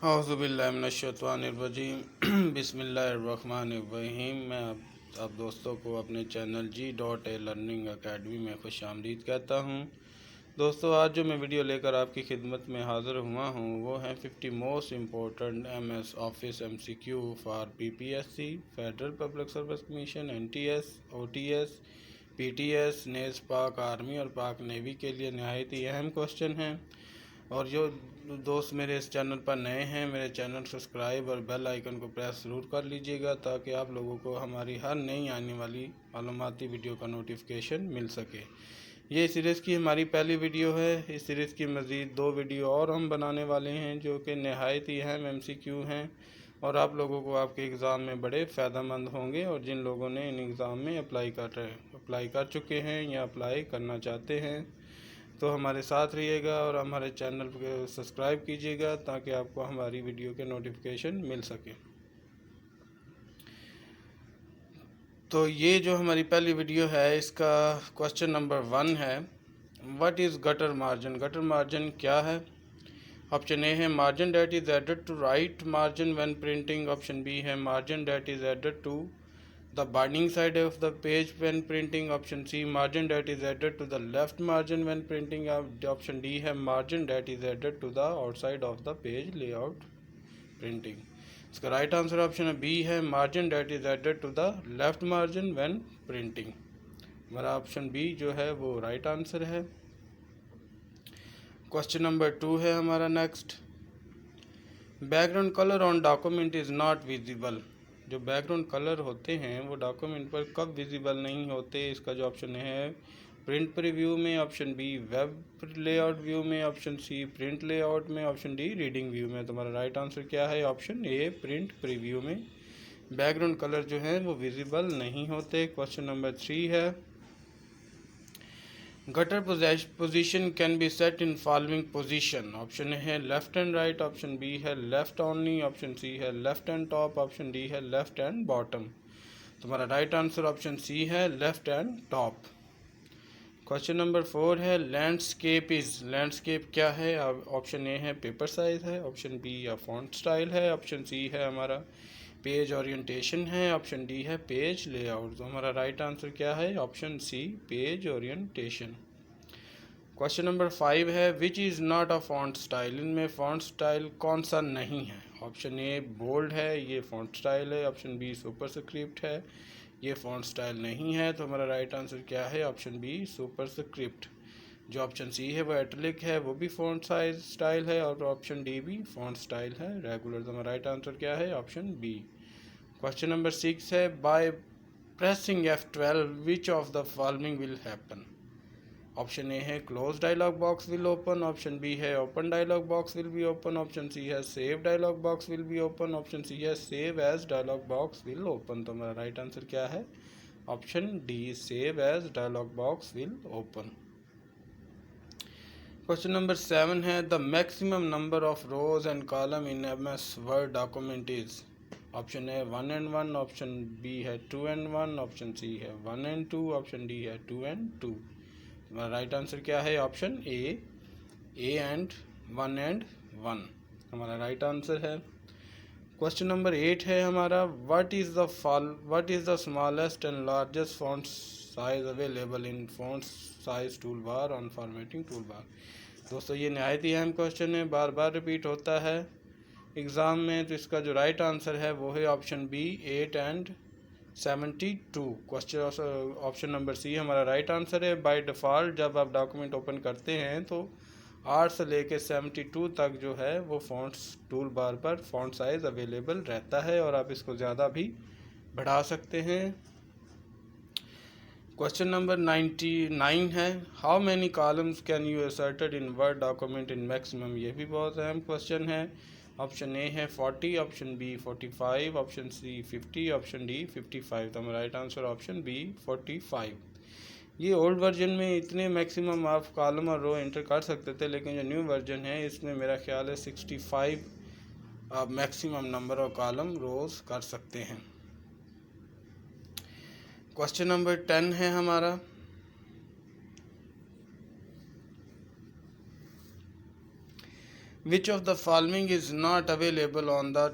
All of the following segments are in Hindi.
औज़ुबिल्लाहिमिनश्शैतानिर्रजीम बिस्मिल्लाहिर्रहमानिर्रहीम। मैं आप दोस्तों को अपने चैनल G.A लर्निंग अकेडमी में खुशामदीद कहता हूँ। दोस्तों, आज जो मैं वीडियो लेकर आपकी खिदमत में हाज़िर हुआ हूँ वो है 50 most important MS office MCQ for PPSC, federal public service commission, NTS, OTS, PTS, नेज़, पाक आर्मी और पाक नेवी के लिए नहायत ही अहम क्वेश्चन हैं। और जो दोस्त मेरे इस चैनल पर नए हैं, मेरे चैनल सब्सक्राइब और बेल आइकन को प्रेस ज़रूर कर लीजिएगा ताकि आप लोगों को हमारी हर नई आने वाली मालूमाती वीडियो का नोटिफिकेशन मिल सके। ये सीरीज़ की हमारी पहली वीडियो है। इस सीरीज़ की मज़ीद 2 वीडियो और हम बनाने वाले हैं जो कि नहायत ही अहम MCQ हैं और आप लोगों को आपके एग्ज़ाम में बड़े फ़ायदेमंद होंगे। और जिन लोगों ने इन एग्ज़ाम में अप्लाई कर चुके हैं या अप्लाई करना चाहते हैं तो हमारे साथ रहिएगा और हमारे चैनल को सब्सक्राइब कीजिएगा ताकि आपको हमारी वीडियो के नोटिफिकेशन मिल सके। तो ये जो हमारी पहली वीडियो है इसका क्वेश्चन नंबर 1 है, what is gutter margin. Gutter margin क्या है? ऑप्शन ए है margin that is added to right margin when printing. Option B है margin that is added to the binding side of the page when printing. Option C, margin that is added to the left margin when printing. Option D है margin that is added to the outside of the page layout printing. इसका राइट आंसर ऑप्शन है बी है margin that is added to the left margin when printing। हमारा ऑप्शन बी जो है वो राइट आंसर है। क्वेश्चन नंबर 2 है हमारा next, background colour on document is not visible. जो बैकग्राउंड कलर होते हैं वो डॉक्यूमेंट पर कब विजिबल नहीं होते? इसका जो ऑप्शन है प्रिंट प्रीव्यू में, option B web layout view में, ऑप्शन सी प्रिंट लेआउट में, ऑप्शन डी रीडिंग व्यू में। तुम्हारा राइट आंसर क्या है? ऑप्शन ए प्रिंट प्रीव्यू में बैकग्राउंड कलर जो है वो विजिबल नहीं होते। क्वेश्चन नंबर 3 है, gutter position can be set in following position. Option A है left and right, option B है लेफ्ट ओनली, ऑप्शन सी है left and top, option D है लेफ्ट एंड बॉटम। तुम्हारा राइट आंसर ऑप्शन सी है left and top. Question number 4 है, लैंडस्केप क्या है? ऑप्शन ए है पेपर साइज है, ऑप्शन बी या फॉन्ट स्टाइल है, ऑप्शन सी है हमारा पेज ओरिएंटेशन है, ऑप्शन डी है पेज लेआउट। तो हमारा राइट आंसर क्या है? Option C page orientation. Question number 5 है, which is not a font style. इनमें फॉन्ट स्टाइल कौन सा नहीं है? ऑप्शन ए बोल्ड है, ये फॉन्ट स्टाइल है, ऑप्शन बी सुपरस्क्रिप्ट है, ये फॉन्ट स्टाइल नहीं है। तो हमारा राइट आंसर क्या है? Option B superscript. जो ऑप्शन सी है वो एटलिक है, वो भी फॉन्ट साइज स्टाइल है, और ऑप्शन डी भी फॉन्ट स्टाइल है रेगुलर। तो हमारा राइट आंसर क्या है? Option B. क्वेश्चन नंबर 6 है, by pressing F12 which of the following will happen. Option A है close dialog box will open, option B है open dialog box will be open, option C है save dialog box will be open, option C है save as dialog box will open. तो हमारा राइट आंसर क्या है? Option D save as dialog box will open. Question number 7 है, the maximum number of rose and column in MS Word document is. Option A 1 and 1, option B है 2 and 1, ऑप्शन सी है 1 and 2, ऑप्शन डी है 2 and 2। हमारा राइट आंसर क्या है? ऑप्शन ए एंड 1 and 1 हमारा राइट आंसर है। क्वेश्चन नंबर 8 है हमारा, what is the smallest and largest font size available in font size tool bar on formatting tool bar. दोस्तों, ये नहायत ही अहम क्वेश्चन है, बार बार रिपीट होता है एग्ज़ाम में। तो इसका जो राइट आंसर है वो है option B 8 and 72। Question option number C हमारा राइट आंसर है। बाय डिफ़ॉल्ट जब आप डॉक्यूमेंट ओपन करते हैं तो 8 से लेकर 72 तक जो है वो फ़ॉन्ट्स टूल बार पर फ़ॉन्ट साइज़ अवेलेबल रहता है और आप इसको ज़्यादा भी बढ़ा सकते हैं। क्वेश्चन नंबर 99 है, how many columns can you asserted in word document in maximum. ये भी बहुत अहम क्वेश्चन है। ऑप्शन ए है 40, option B 45, option C 50, option D 55। तो हमारा राइट आंसर ऑप्शन बी 45। ये ओल्ड वर्जन में इतने मैक्सिमम आप कॉलम और रो एंटर कर सकते थे, लेकिन जो न्यू वर्जन है इसमें मेरा ख्याल है 65 आप मैक्सिमम नंबर ऑफ कॉलम रोज कर सकते हैं। क्वेश्चन नंबर 10 है हमारा, which of the following is not available on the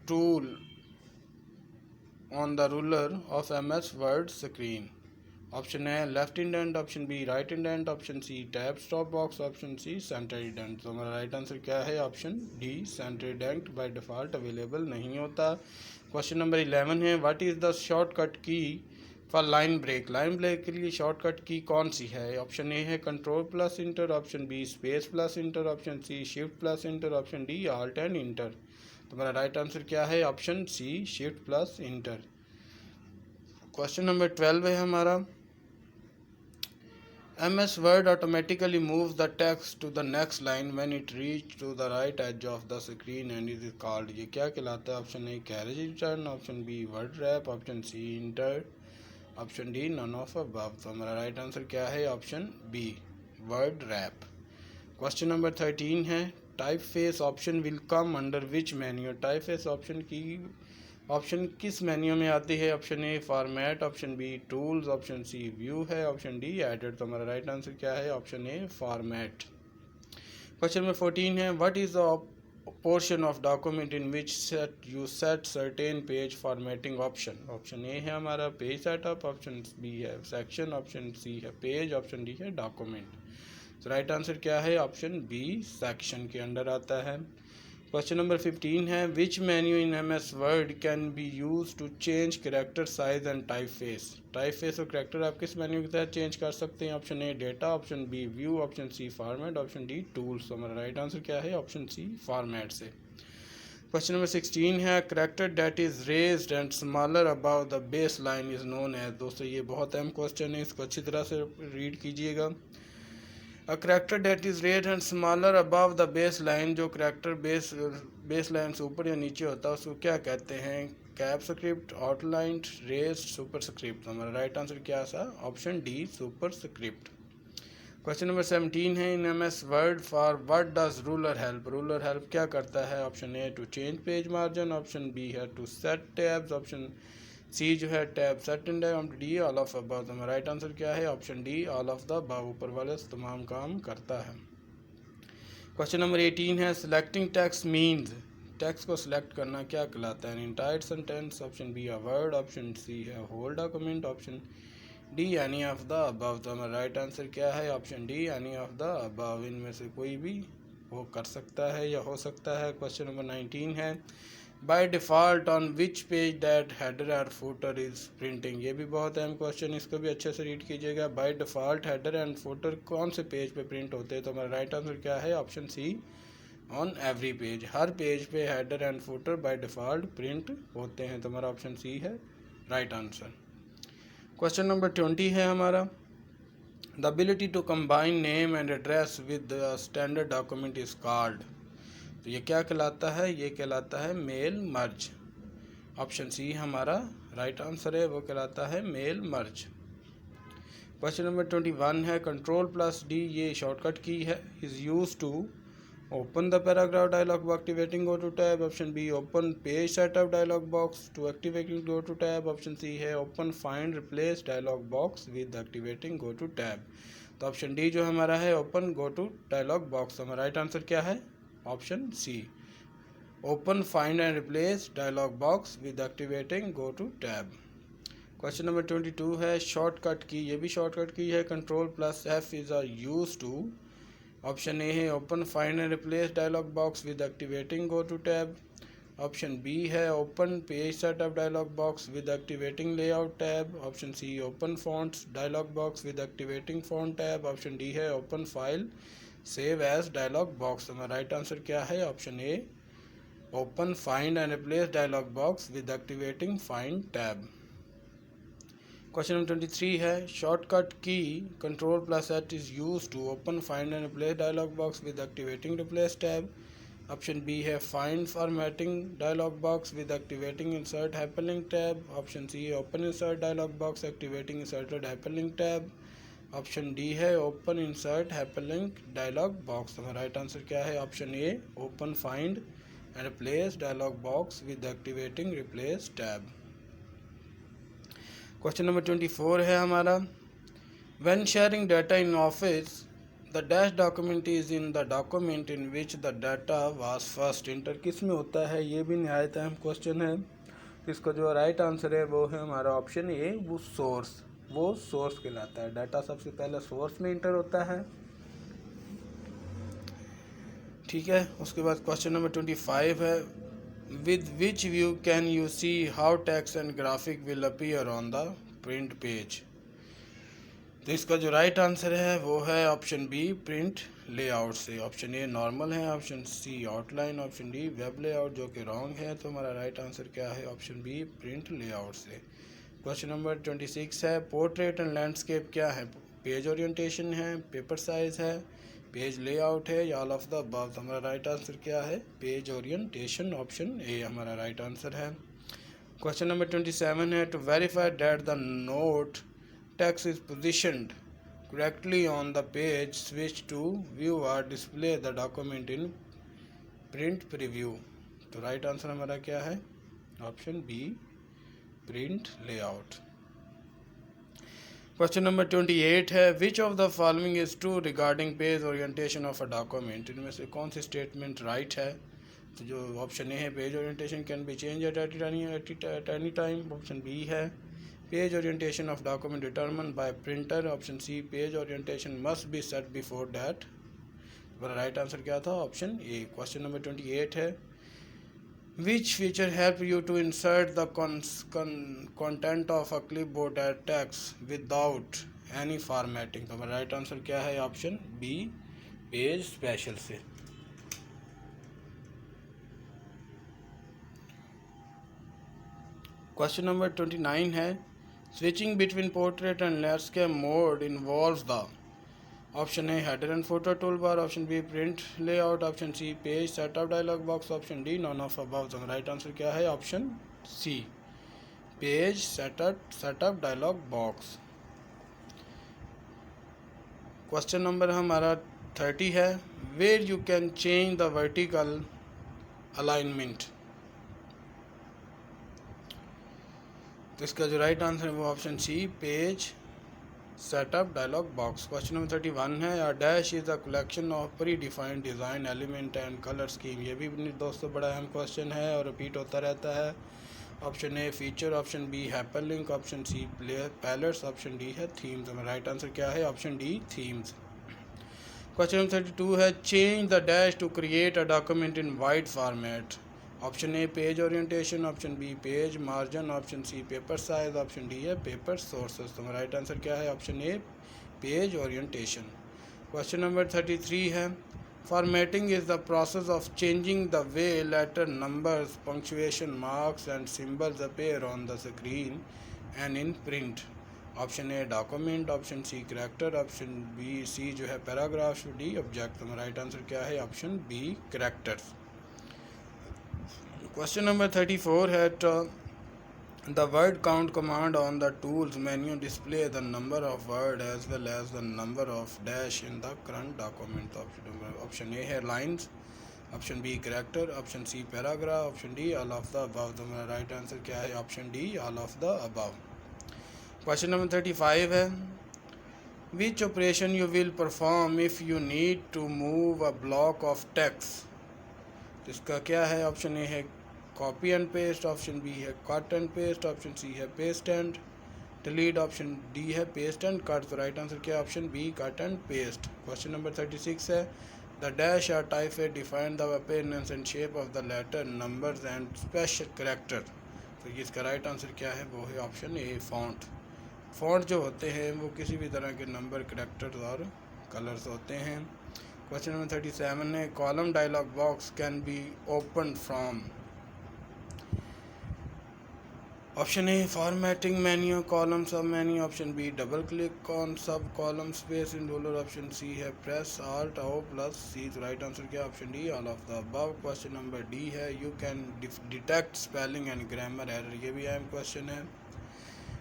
tool on the ruler of MS word screen? Option है left indent, option B right indent, option C tab stop box, option C centre indent. तो हमारा राइट आंसर क्या है? Option D, centre indent by default available नहीं होता। क्वेश्चन नंबर 11 है what is the shortcut key for line break? Line break के लिए शॉर्टकट की कौन सी है? ऑप्शन ए है control plus enter, option B space plus enter, option C shift plus enter, option D alt and enter. तो हमारा राइट आंसर क्या है? Option C shift plus enter. Question number 12 है हमारा MS Word automatically moves the text to the next line when it reaches to the right edge of the screen and it is called, ये क्या कहलाता है? Option A carriage return, option B word wrap, option C enter, option D none of above. तो हमारा राइट आंसर क्या है? Option B word wrap. Question number 13 है type face option will come under which menu? Type face option की ऑप्शन किस मेन्यू में आती है? Option A format, option B tools, option C view है, ऑप्शन डी एडिट। तो हमारा राइट आंसर क्या है? Option A format. Question number 14 है what is the portion of document in which you set certain page formatting option? Option A है हमारा पेज सेटअप, ऑप्शन बी है सेक्शन, ऑप्शन सी है पेज, ऑप्शन डी है डॉक्यूमेंट। तो राइट आंसर क्या है? ऑप्शन बी सेक्शन के अंडर आता है। क्वेश्चन नंबर 15 है which menu in MS Word can be use to change character size and type face? Type face और करेक्टर आप किस मेन्यू के तहत चेंज कर सकते हैं? Option A data, option B view, option C format, option D tools. तो हमारा राइट आंसर क्या है? ऑप्शन सी फॉर्मेट से। क्वेश्चन नंबर 16 है character that is raised and smaller above the base line is known as? दोस्तों ये बहुत अहम क्वेश्चन है, इसको अच्छी तरह से रीड कीजिएगा। A character that is red and smaller above the base line, जो करेक्टर बेस लाइन से ऊपर या नीचे होता है उसको क्या कहते हैं? Cap script, outline, raised, superscript. हमारा राइट आंसर क्या था? Option D superscript. Question number 17 है in MS word for what does ruler help? Ruler help क्या करता है? Option A to change page margin, option B है to set tabs, option C जो है tab set and D all of above. तो हमारा राइट आंसर क्या है? Option D all of the above, ऊपर वाले तमाम काम करता है। क्वेश्चन नंबर 18 है सिलेक्टिंग टेक्स्ट मीन्स? टेक्स्ट को सिलेक्ट करना क्या कहलाता है? Entire sentence, option B a word, option C है whole document, option D any of the above. तो हमारा राइट आंसर क्या है? Option D any of the above, इनमें से कोई भी वो कर सकता है या हो सकता है। क्वेश्चन नंबर 19 है by default on which page that header और फुटर इज प्रिंटिंग? ये भी बहुत अहम क्वेश्चन, इसको भी अच्छे से रीड कीजिएगा। By default header and footer कौन से पेज पे प्रिंट होते हैं? तो हमारा राइट आंसर क्या है? Option C on every page, हर पेज पे header and footer by default print होते हैं। तो हमारा ऑप्शन सी है राइट आंसर। क्वेश्चन नंबर 20 है हमारा the ability to combine name and address with standard document is called? तो ये क्या कहलाता है? ये कहलाता है मेल मर्ज। ऑप्शन सी हमारा राइट आंसर है, वो कहलाता है मेल मर्ज। क्वेश्चन नंबर 21 है कंट्रोल प्लस डी, ये शॉर्टकट की है, is use to open the paragraph dialog box activating go to tab, option B open page setup dialog box to activating go to tab, option C है open find replace dialog box with activating go to tab. तो ऑप्शन डी जो हमारा है open go to dialog box. हमारा राइट आंसर क्या है? Option C open find and replace dialog box with activating go to tab. Question number 22 है शॉर्टकट की, ये भी शॉर्टकट की है, control plus F is are use to. Option A है open find and replace dialog box with activating go to tab, option B है open page setup dialog box with activating layout tab, option C open fonts dialog box with activating font tab, option D है open file save as dialog box. हमारा राइट आंसर क्या है? Option A open find and replace dialog box with activating find tab. Question number 23 है shortcut key control plus H is use to open find and replace dialog box with activating replace tab, option B है find formatting dialog box with activating insert hyperlink tab, option C है open insert dialog box activating inserted hyperlink tab, option D है open insert hyperlink dialog box. हमारा राइट आंसर क्या है? Option A open find and replace dialog box with activating replace tab. Question number 24 है हमारा when sharing data in office the dash document is in the document in which the data was first inter किस में होता है, ये भी नहायत अहम क्वेश्चन है। इसका जो राइट आंसर है वो है हमारा ऑप्शन ए, वो सोर्स कहलाता है। डाटा सबसे पहले सोर्स में इंटर होता है, ठीक है। उसके बाद क्वेश्चन नंबर 25 है, with which view can you see how text and graphic will appear on the print page. तो इसका जो राइट आंसर है वो है ऑप्शन बी, प्रिंट लेआउट से। ऑप्शन ए नॉर्मल है, option C outline, option D web layout, जो कि रॉन्ग है। तो हमारा राइट आंसर क्या है, ऑप्शन बी, प्रिंट लेआउट से। क्वेश्चन नंबर 26 है, पोर्ट्रेट एंड लैंडस्केप क्या है, पेज ओरिएंटेशन है, पेपर साइज है, पेज लेआउट है, या ऑल ऑफ द अबव। तो हमारा राइट आंसर क्या है, पेज ओरिएंटेशन, ऑप्शन ए हमारा राइट आंसर है। क्वेश्चन नंबर 27 है, to verify that the note text is positioned correctly on the page, switch to view or display the document in print preview। तो राइट आंसर हमारा क्या है, option B, print layout. Question number 28 है, which of the following is true regarding page orientation of a document. इनमें से कौन सी स्टेटमेंट राइट है। तो जो ऑप्शन ए है, page orientation can be change at any time. Option B है, page orientation of document determined by printer. Option C, page orientation must be set before that. हमारा राइट आंसर क्या था, ऑप्शन ए। क्वेश्चन नंबर 28 है, which feature help you to insert the content of a clipboard at text without any formatting. तो हमारा राइट आंसर क्या है, ऑप्शन बी, पेज स्पेशल से। क्वेश्चन नंबर 29 है, switching between portrait and landscape mode involves the। Option A, header and photo tool bar, option B, print layout, option C, page setup dialog box, option D, none of above. तो राइट आंसर क्या है, option C, page setup dialog box. Question number हमारा 30 है, where you can change the vertical alignment. तो इसका जो राइट आंसर है वो option C, page setup dialog box. Question number 31 है, a dash is a collection of pre defined design element and colour scheme. ये भी दोस्तों बड़ा अहम क्वेश्चन है और रिपीट होता रहता है। Option A, feature, option B, hyperlink, option C, palettes, option D है थीम्स। हमारा राइट आंसर क्या है, option D, themes. Question number 32 है, change the dash to create a document in wide format. Option A, page orientation, option B, page margin, option C, paper size, option D है पेपर सोर्सेस। तो राइट आंसर क्या है, option A, page orientation. Question number 33 है, formatting is the process of changing the way letter, numbers, punctuation marks and symbols appear on the screen and in print. Option A, document, option C, character, option B, C जो है पैराग्राफ, डी ऑब्जेक्ट। तो राइट आंसर क्या है, option B, characters. Question number 34 है, the word count command on the tools menu display the number of word as well as the number of dash in the current document. Option A है lines, option B character, option C paragraph, option D all of the above. तो मेरा राइट आंसर क्या है, option D, all of the above. Question number 35 है, which operation you will perform if you need to move a block of text. इसका क्या है, ऑप्शन ए है copy and paste, option B है cut and paste, option C है paste and delete, option D है पेस्ट एंड कट। तो राइट आंसर क्या है, option B, cut and paste. Question number 36 है, the dash are typefaces define the appearance and shape of the letter, numbers and special character. तो इसका राइट आंसर क्या है, वो है ऑप्शन ए, फॉन्ट। फॉन्ट जो होते हैं वो किसी भी तरह के नंबर, कैरेक्टर्स और कलर्स होते हैं। क्वेश्चन नंबर 37 है, column dialog box can be open from. Option A, formatting menu, column sub menu, option B, double click on sub column space in roller, option C है press alt O plus C. तो राइट आंसर क्या, option D, all of the above. Question number D है, you can detect spelling and grammar error. ये भी अहम क्वेश्चन है।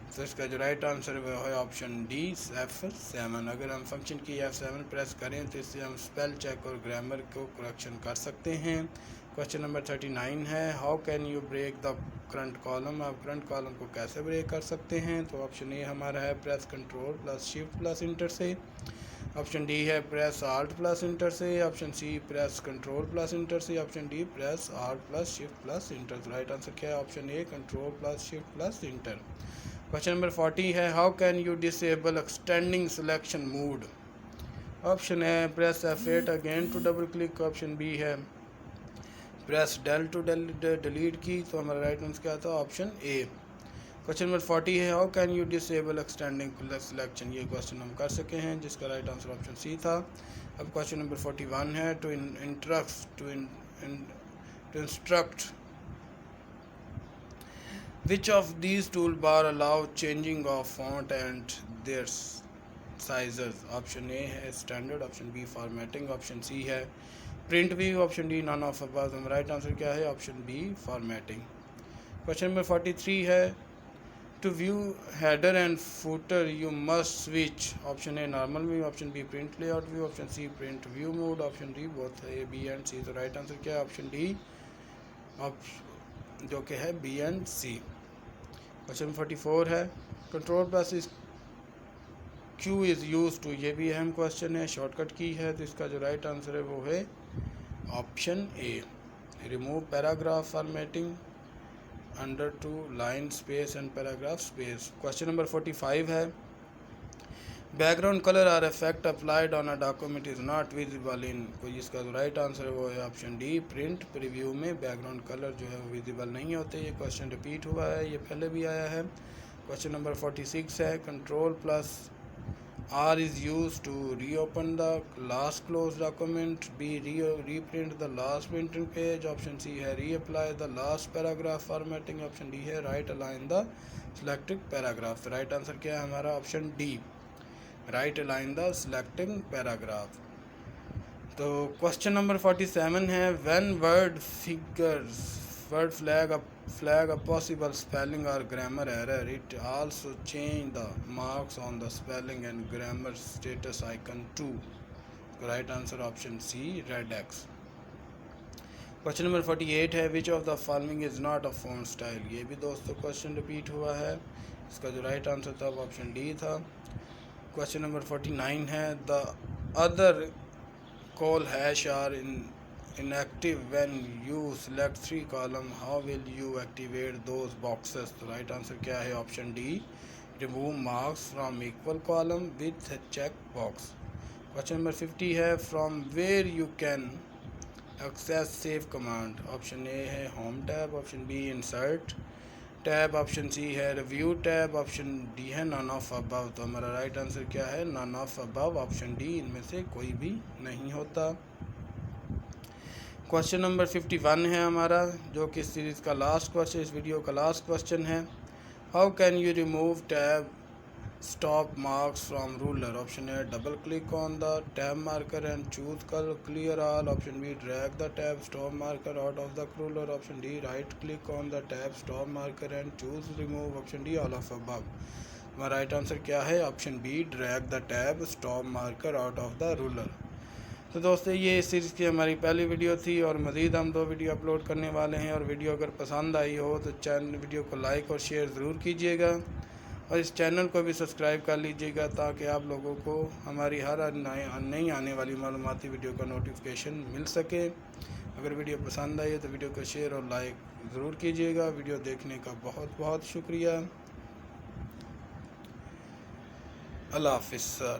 तो इसका जो राइट आंसर है वो है ऑप्शन डी, F7। अगर हम फंक्शन की F7 प्रेस करें तो इससे हम स्पेल चेक और ग्रामर को करेक्शन कर सकते हैं। क्वेश्चन नंबर 39 है, how can you break the current column. आप करंट कॉलम को कैसे ब्रेक कर सकते हैं। तो ऑप्शन ए हमारा है press control plus shift plus enter से, ऑप्शन डी है प्रेस आल्ट प्लस इंटर से, option C press control plus enter से, option D press alt plus shift plus enter. तो राइट आंसर क्या है? Option A control plus shift plus enter. Question number 40 है how can you disable extending selection mode. Option है press F8 again to double click, option B है प्रेस डेल टू डिलीट की। तो हमारा राइट आंसर क्या था? Option A. क्वेश्चन नंबर 40 है how can you disable extending selection. ये क्वेश्चन हम कर सके हैं जिसका राइट आंसर ऑप्शन सी था। अब क्वेश्चन नंबर 41 है to instruct which of these tool bar allow changing of font and their sizes. Option A है standard, option B formatting, option C है print view, option D none of above. Right answer क्या है? Option B formatting. Question number 43 है to view header and footer you must switch. Option A normal view, option B print layout view, option C print view mode, option D both A B and सी। तो राइट आंसर क्या है? ऑप्शन डी जो कि है बी एंड सी। क्वेश्चन 44 है control plus Q is use to. ये भी अहम क्वेश्चन है, शॉर्टकट की है। तो इसका जो राइट आंसर है वो है option A remove paragraph formatting under to line space and paragraph space. Question number 45 है background colour are effect applied on a document is not visible in. कोई इसका जो राइट आंसर है वो है ऑप्शन डी प्रिंट प्रीव्यू में बैकग्राउंड कलर जो है वो विजिबल नहीं होते। ये क्वेश्चन रिपीट हुआ है, ये पहले भी आया है। क्वेश्चन नंबर 46 है control plus R is used to reopen the last closed document, B reprint the last printed page, option C है reapply the last paragraph formatting, option D है right align the selected paragraph। तो right answer क्या है हमारा? Option D right align the selecting paragraph। तो क्वेश्चन नंबर 47 है when word flag a possible spelling or grammar error, it also change the marks on the spelling and grammar status icon too। right answer option C red X। Question number 48 है which of the following is not a font style. ये भी दोस्तों क्वेश्चन रिपीट हुआ है, इसका जो राइट आंसर था वो ऑप्शन डी था। क्वेश्चन नंबर 49 है the other call hash are inactive when you select 3 column, how will you activate those boxes। तो राइट आंसर क्या है? Option D remove marks from equal column with a check box। Question number 50 है from where you can access save command। Option A है home tab, option B insert tab, option C है रिव्यू टैब, ऑप्शन डी है none of above। तो हमारा राइट आंसर क्या है? none of above, option D इनमें से कोई भी नहीं होता। क्वेश्चन नंबर 51 है हमारा जो कि इस सीरीज़ का लास्ट क्वेश्चन, इस वीडियो का लास्ट क्वेश्चन है how can you remove tab stop marks from ruler. Option A double click on the tab marker and choose clear all, option B drag the tab stop marker out of the ruler, option D right click on the tab stop marker and choose remove, option D all of above. हमारा राइट आंसर क्या है? Option B drag the tab stop marker out of the ruler. तो दोस्तों ये इस सीरीज़ की हमारी पहली वीडियो थी और मज़ीद हम 2 वीडियो अपलोड करने वाले हैं। और वीडियो अगर पसंद आई हो तो वीडियो को लाइक और शेयर ज़रूर कीजिएगा और इस चैनल को भी सब्सक्राइब कर लीजिएगा ताकि आप लोगों को हमारी हर नई आने वाली मालूमाती वीडियो का नोटिफिकेशन मिल सके। अगर वीडियो पसंद आई है तो वीडियो को शेयर और लाइक ज़रूर कीजिएगा। वीडियो देखने का बहुत बहुत शुक्रिया। अल्लाह हाफ़िज़ सर।